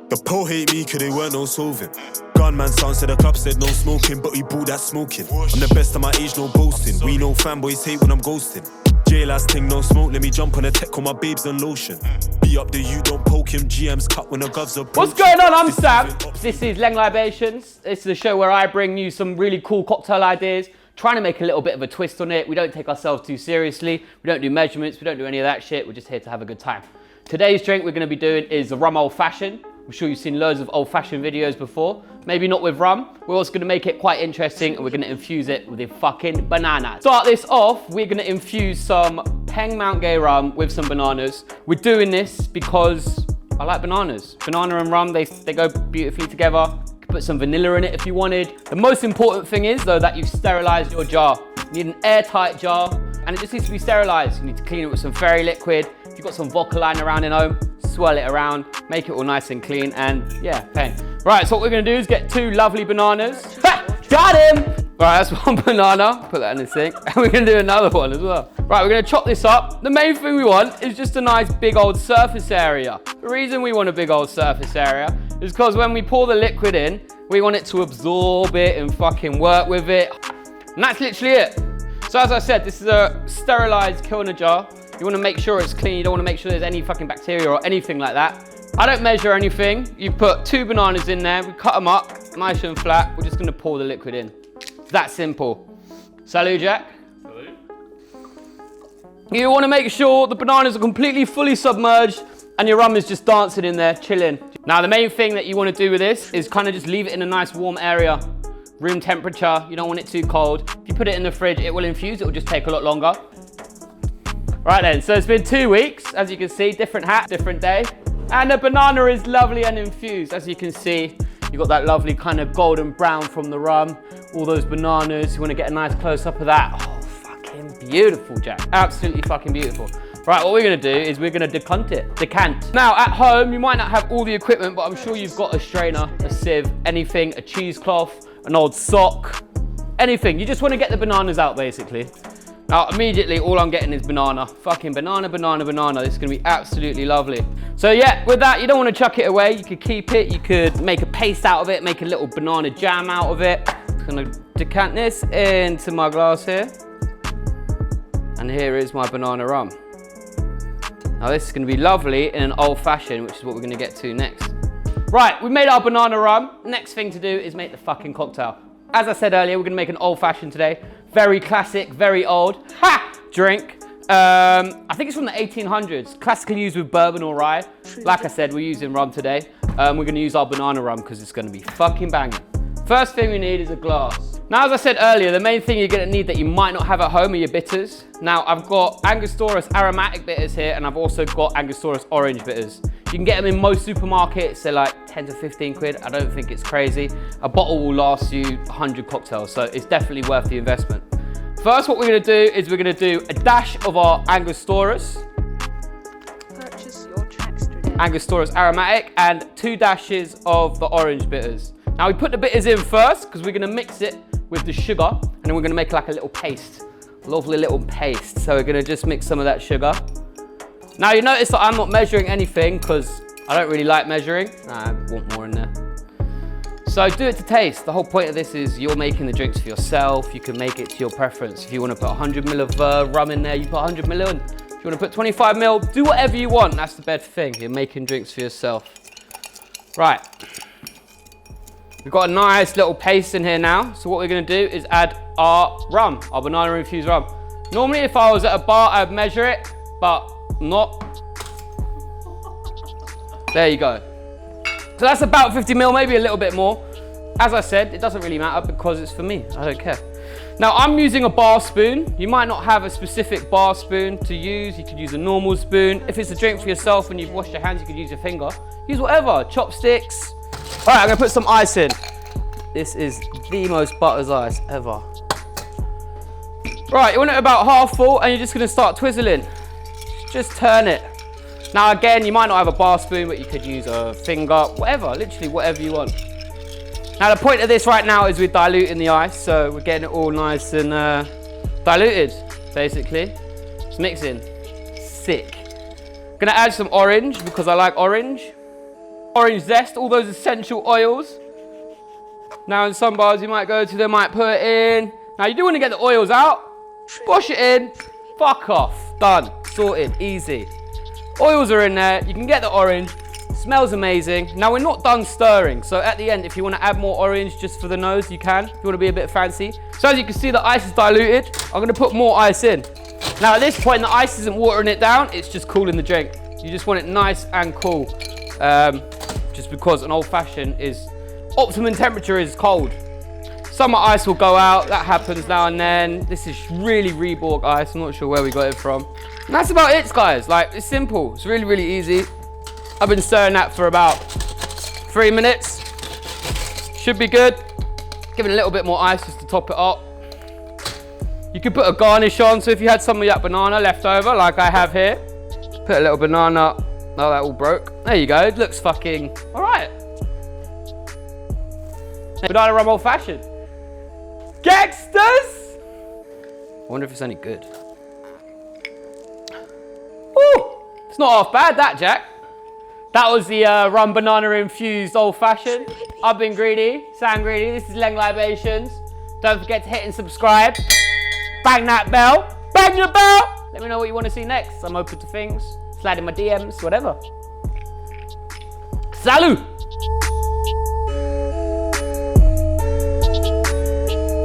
The po hate me cause they weren't no solving. Gunman sounds to the club said no smoking, but we bought that smoking. I'm the best of my age, no boasting. We know fanboys hate when I'm ghosting. J-last thing, no smoke, let me jump on a tech, call my babes on lotion. Be up there, you don't poke him, GM's cut when the govs are broke. What's going on? I'm Sam. This is Leng Libations. This is a show where I bring you some really cool cocktail ideas, trying to make a little bit of a twist on it. We don't take ourselves too seriously. We don't do measurements. We don't do any of that shit. We're just here to have a good time. Today's drink we're going to be doing is the rum old fashioned. I'm sure you've seen loads of old fashioned videos before. Maybe not with rum. We're also going to make it quite interesting and we're going to infuse it with a fucking banana. Start this off, we're going to infuse some Peng Mount Gay rum with some bananas. We're doing this because I like bananas. Banana and rum, they go beautifully together. You could put some vanilla in it if you wanted. The most important thing is though that you've sterilised your jar. You need an airtight jar and it just needs to be sterilised. You need to clean it with some fairy liquid. If you've got some vodka lying around in home, swirl it around, make it all nice and clean, and yeah, Peng. Right, so what we're gonna do is get 2 lovely bananas. Ha! Got him! Right, that's 1 banana. Put that in the sink. And we're gonna do another one as well. Right, we're gonna chop this up. The main thing we want is just a nice big old surface area. The reason we want a big old surface area is because when we pour the liquid in, we want it to absorb it and fucking work with it. And that's literally it. So as I said, this is a sterilized kilner jar. You want to make sure it's clean. You don't want to make sure there's any fucking bacteria or anything like that. I don't measure anything. You put 2 bananas in there. We cut them up nice and flat. We're just going to pour the liquid in. It's that simple. Salut, Jack. Salut. You want to make sure the bananas are completely fully submerged and your rum is just dancing in there, chilling. Now, the main thing that you want to do with this is kind of just leave it in a nice warm area. Room temperature. You don't want it too cold. If you put it in the fridge, it will infuse. It will just take a lot longer. Right then, so it's been 2 weeks, as you can see, different hat, different day. And the banana is lovely and infused. As you can see, you've got that lovely kind of golden brown from the rum, all those bananas. You want to get a nice close up of that. Oh, fucking beautiful, Jack. Absolutely fucking beautiful. Right, what we're gonna do is we're gonna decant. Now, at home, you might not have all the equipment, but I'm sure you've got a strainer, a sieve, anything, a cheesecloth, an old sock, anything. You just want to get the bananas out, basically. Now, immediately, all I'm getting is banana. Fucking banana, banana, banana. This is gonna be absolutely lovely. So yeah, with that, you don't want to chuck it away. You could keep it. You could make a paste out of it, make a little banana jam out of it. I'm gonna decant this into my glass here. And here is my banana rum. Now, this is gonna be lovely in an old fashioned, which is what we're gonna get to next. Right, we made our banana rum. Next thing to do is make the fucking cocktail. As I said earlier, we're gonna make an old fashioned today. Very classic, very old drink. I think it's from the 1800s. Classically used with bourbon or rye. Like I said, we're using rum today. We're gonna use our banana rum because it's gonna be fucking banging. First thing we need is a glass. Now, as I said earlier, the main thing you're gonna need that you might not have at home are your bitters. Now, I've got Angostura aromatic bitters here, and I've also got Angostura orange bitters. You can get them in most supermarkets. They're like 10 to 15 quid. I don't think it's crazy. A bottle will last you 100 cocktails, so it's definitely worth the investment. First, what we're gonna do is we're gonna do a dash of our Angosturas. Purchase your tracks today. Angosturas aromatic, and 2 dashes of the orange bitters. Now, we put the bitters in first because we're gonna mix it with the sugar, and then we're gonna make like a little paste. Lovely little paste. So we're gonna just mix some of that sugar. Now, you notice that I'm not measuring anything because I don't really like measuring. I want more in there. So do it to taste. The whole point of this is you're making the drinks for yourself. You can make it to your preference. If you want to put 100 ml of rum in there, you put 100 ml in. If you want to put 25 ml, do whatever you want. That's the best thing. You're making drinks for yourself. Right. We've got a nice little paste in here now. So what we're going to do is add our rum, our banana infused rum. Normally, if I was at a bar, I'd measure it, but not. There you go. So that's about 50 ml, maybe a little bit more. As I said, it doesn't really matter because it's for me. I don't care. Now, I'm using a bar spoon. You might not have a specific bar spoon to use. You could use a normal spoon. If it's a drink for yourself and you've washed your hands, you could use your finger. Use whatever, chopsticks. All right, I'm gonna put some ice in. This is the most butter's ice ever. Right, you want it about half full and you're just gonna start twizzling. Just turn it. Now again, you might not have a bar spoon, but you could use a finger, whatever, literally whatever you want. Now the point of this right now is we're diluting the ice, so we're getting it all nice and diluted, basically. Just mixing. Sick. Gonna add some orange because I like orange. Orange zest, all those essential oils. Now in some bars you might go to, they might put it in. Now you do want to get the oils out. Wash it in. Fuck off. Done. Sorted. Easy. Oils are in there. You can get the orange. Smells amazing. Now we're not done stirring. So at the end, if you want to add more orange just for the nose, you can. If you want to be a bit fancy. So as you can see, the ice is diluted. I'm going to put more ice in. Now at this point, the ice isn't watering it down. It's just cooling the drink. You just want it nice and cool. Just because an old fashioned is, optimum temperature is cold. Summer ice will go out, that happens now and then. This is really Reborg ice, I'm not sure where we got it from. And that's about it, guys. Like, it's simple, it's really, really easy. I've been stirring that for about 3 minutes. Should be good. Giving a little bit more ice just to top it up. You could put a garnish on, so if you had some of that banana left over, like I have here, put a little banana. Oh, that all broke. There you go, it looks fucking all right. Banana rum old fashioned. Gangsters! I wonder if it's any good. Ooh, it's not half bad that, Jack. That was the rum banana infused old fashioned. I've been Greedy, Sam Greedy. This is Leng Libations. Don't forget to hit and subscribe. Bang that bell. Bang your bell! Let me know what you want to see next. I'm open to things. Slide in my DMs, whatever. Salut!